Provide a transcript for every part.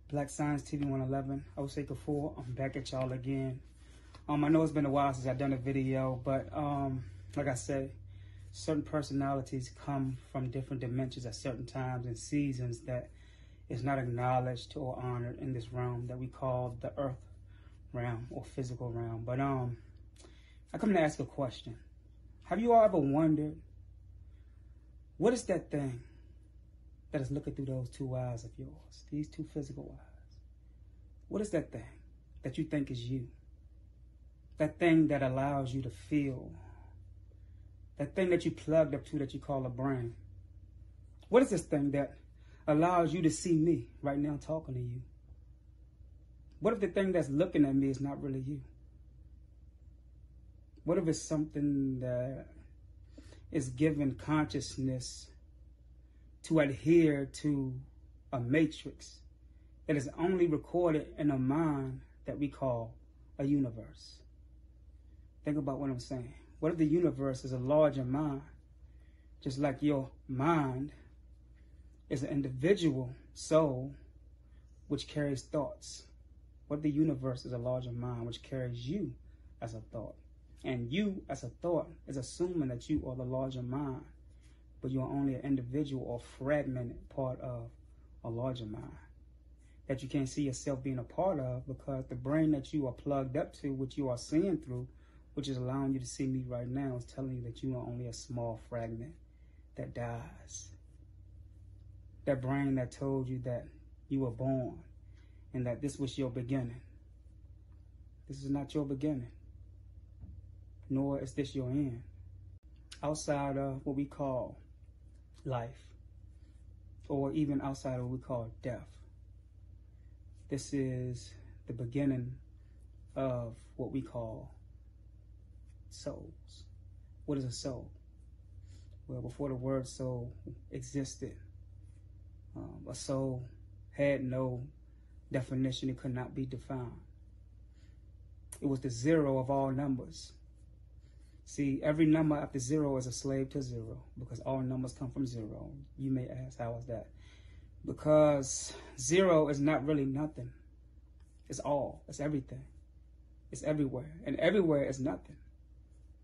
Black Science TV 111, Osei Kufuor. I'm back at y'all again. I know it's been a while since I've done a video, but like I say, certain personalities come from different dimensions at certain times and seasons that is not acknowledged or honored in this realm that we call the earth realm or physical realm. But I come to ask a question. Have you all ever wondered, what is that thing that is looking through those two eyes of yours, these two physical eyes? What is that thing that you think is you? That thing that allows you to feel, that thing that you plugged up to that you call a brain. What is this thing that allows you to see me right now talking to you? What if the thing that's looking at me is not really you? What if it's something that is given consciousness to adhere to a matrix that is only recorded in a mind that we call a universe? Think about what I'm saying. What if the universe is a larger mind, just like your mind is an individual soul which carries thoughts? What if the universe is a larger mind which carries you as a thought? And you as a thought is assuming that you are the larger mind, but you are only an individual or fragmented part of a larger mind that you can't see yourself being a part of, because the brain that you are plugged up to, which you are seeing through, which is allowing you to see me right now, is telling you that you are only a small fragment that dies. That brain that told you that you were born and that this was your beginning. This is not your beginning, nor is this your end. Outside of what we call life, or even outside of what we call death, this is the beginning of what we call souls. What is a soul? Well, before the word soul existed, a soul had no definition. It could not be defined. It was the zero of all numbers. See, every number after zero is a slave to zero, because all numbers come from zero. You may ask, how is that? Because zero is not really nothing. It's all. It's everything. It's everywhere. And everywhere is nothing.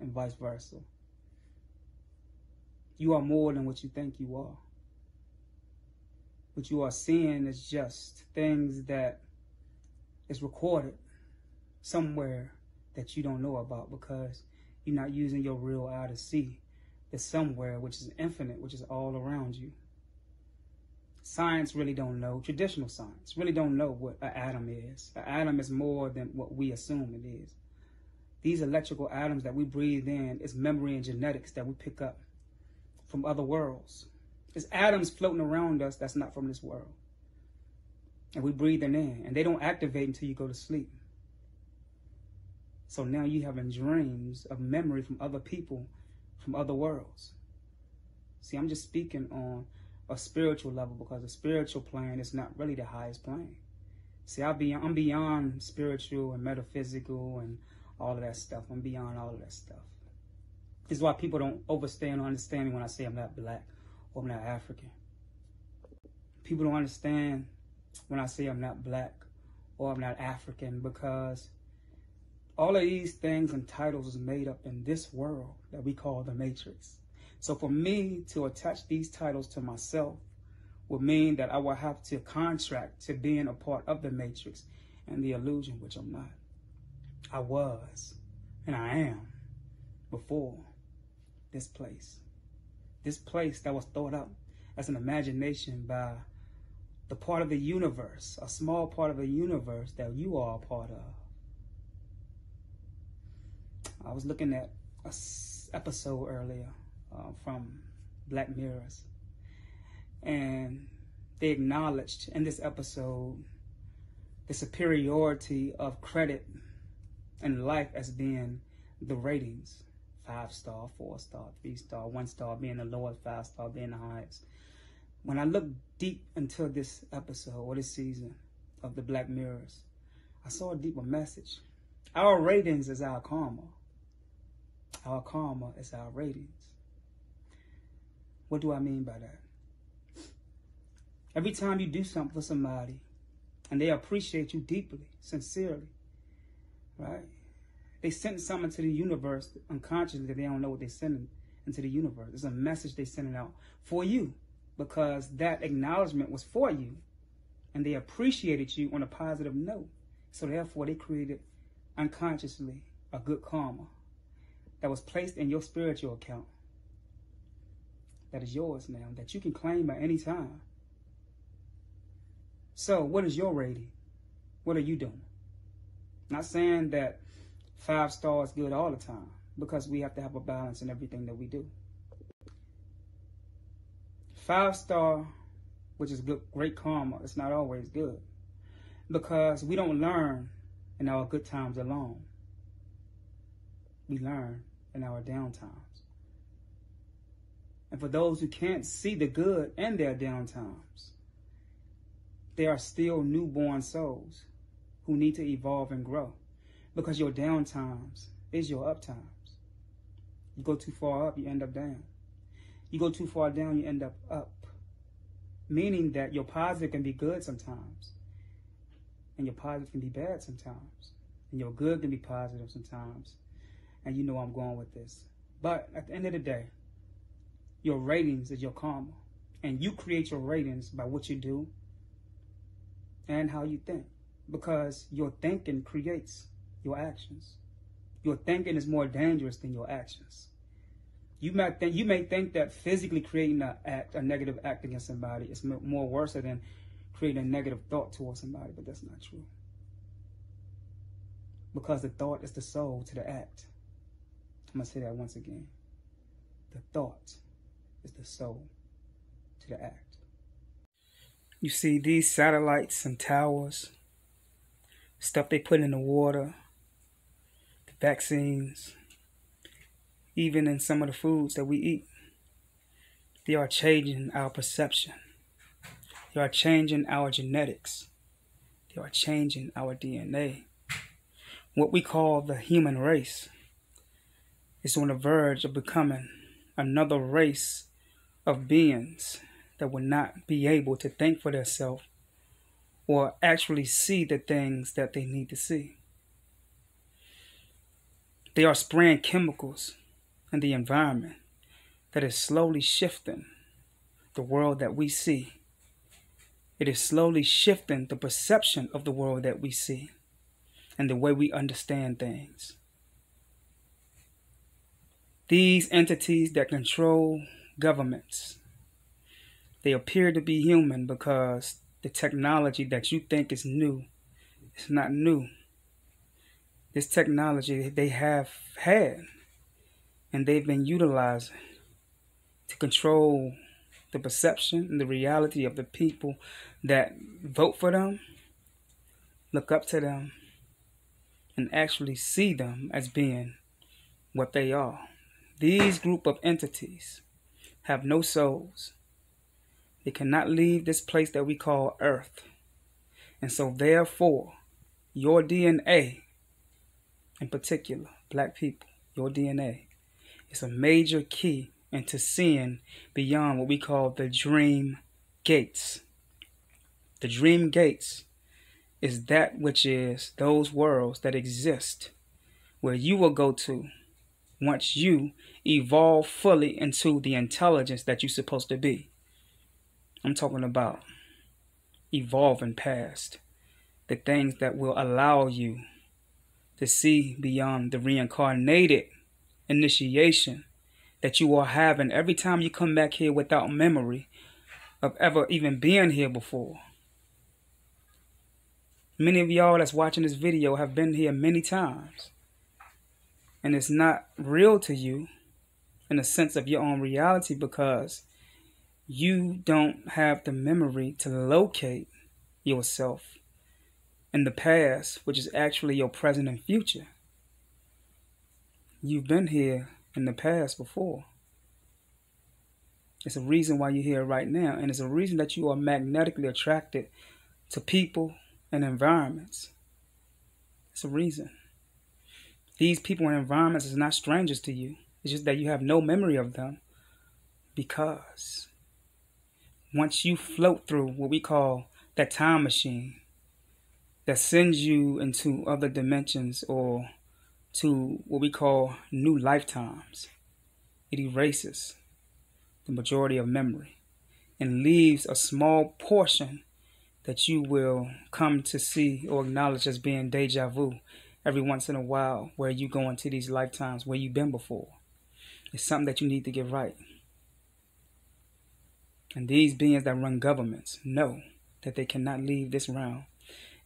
And vice versa. You are more than what you think you are. What you are seeing is just things that is recorded somewhere that you don't know about, because you're not using your real eye to see the somewhere which is infinite, which is all around you. Science really don't know. Traditional science really don't know what an atom is. An atom is more than what we assume it is. These electrical atoms that we breathe in is memory and genetics that we pick up from other worlds. There's atoms floating around us that's not from this world. And we breathe them in, and they don't activate until you go to sleep. So now you're having dreams of memory from other people, from other worlds. See, I'm just speaking on a spiritual level, because the spiritual plane is not really the highest plane. See, I'm beyond spiritual and metaphysical and all of that stuff. I'm beyond all of that stuff. This is why people don't overstand or understand me when I say I'm not black or I'm not African. People don't understand when I say I'm not black or I'm not African, because all of these things and titles is made up in this world that we call the Matrix. So for me to attach these titles to myself would mean that I will have to contract to being a part of the Matrix and the illusion, which I'm not. I was, and I am, before this place. This place that was thought up as an imagination by the part of the universe, a small part of the universe that you are a part of. I was looking at an episode earlier from Black Mirrors, and they acknowledged in this episode the superiority of credit and life as being the ratings. 5-star, 4-star, 3-star, 1-star being the lowest, 5-star being the highest. When I looked deep into this episode or this season of the Black Mirrors, I saw a deeper message. Our ratings is our karma. Our karma is our ratings. What do I mean by that? Every time you do something for somebody, And they appreciate you deeply, sincerely, right? They send something to the universe unconsciously that they don't know what they're sending into the universe. It's a message they're sending out for you because that acknowledgement was for you and they appreciated you on a positive note. So therefore, they created unconsciously a good karma that was placed in your spiritual account that is yours now, that you can claim at any time. So what is your rating? What are you doing? Not saying that 5 stars is good all the time, because we have to have a balance in everything that we do. 5-star, which is good, great karma, it's not always good, because we don't learn in our good times alone. We learn in our down times. And for those who can't see the good in their down times, they are still newborn souls who need to evolve and grow, because your down times is your up times. You go too far up, you end up down. You go too far down, you end up up. Meaning that your positive can be good sometimes, and your positive can be bad sometimes, and your good can be positive sometimes. And you know where I'm going with this. But at the end of the day, your ratings is your karma. And you create your ratings by what you do and how you think. Because your thinking creates your actions. Your thinking is more dangerous than your actions. You may think that physically creating a negative act against somebody is more worse than creating a negative thought towards somebody, but that's not true. Because the thought is the soul to the act. I'm going to say that once again. The thought is the soul to the act. You see, these satellites and towers, stuff they put in the water, the vaccines, even in some of the foods that we eat, they are changing our perception. They are changing our genetics. They are changing our DNA. What we call the human race is on the verge of becoming another race of beings that will not be able to think for themselves or actually see the things that they need to see. They are spraying chemicals in the environment that is slowly shifting the world that we see. It is slowly shifting the perception of the world that we see and the way we understand things. These entities that control governments, they appear to be human because the technology that you think is new is not new. This technology they have had and they've been utilizing to control the perception and the reality of the people that vote for them, look up to them, and actually see them as being what they are. These group of entities have no souls. They cannot leave this place that we call Earth. And so therefore, your DNA, in particular, black people, your DNA, is a major key into seeing beyond what we call the dream gates. The dream gates is that which is those worlds that exist where you will go to once you evolve fully into the intelligence that you're supposed to be. I'm talking about evolving past the things that will allow you to see beyond the reincarnated initiation that you are having every time you come back here without memory of ever even being here before. Many of y'all that's watching this video have been here many times. And it's not real to you in the sense of your own reality because you don't have the memory to locate yourself in the past, which is actually your present and future. You've been here in the past before. It's a reason why you're here right now, and it's a reason that you are magnetically attracted to people and environments. It's a reason. These people and environments is not strangers to you. It's just that you have no memory of them because once you float through what we call that time machine, that sends you into other dimensions or to what we call new lifetimes. It erases the majority of memory and leaves a small portion that you will come to see or acknowledge as being deja vu every once in a while, where you go into these lifetimes where you've been before. It's something that you need to get right. And these beings that run governments know that they cannot leave this realm.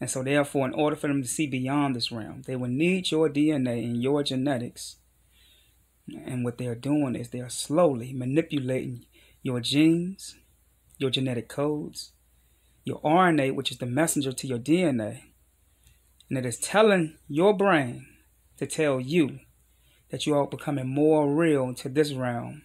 And so therefore, in order for them to see beyond this realm, they will need your DNA and your genetics. And what they are doing is they are slowly manipulating your genes, your genetic codes, your RNA, which is the messenger to your DNA. And it is telling your brain to tell you that you are becoming more real to this realm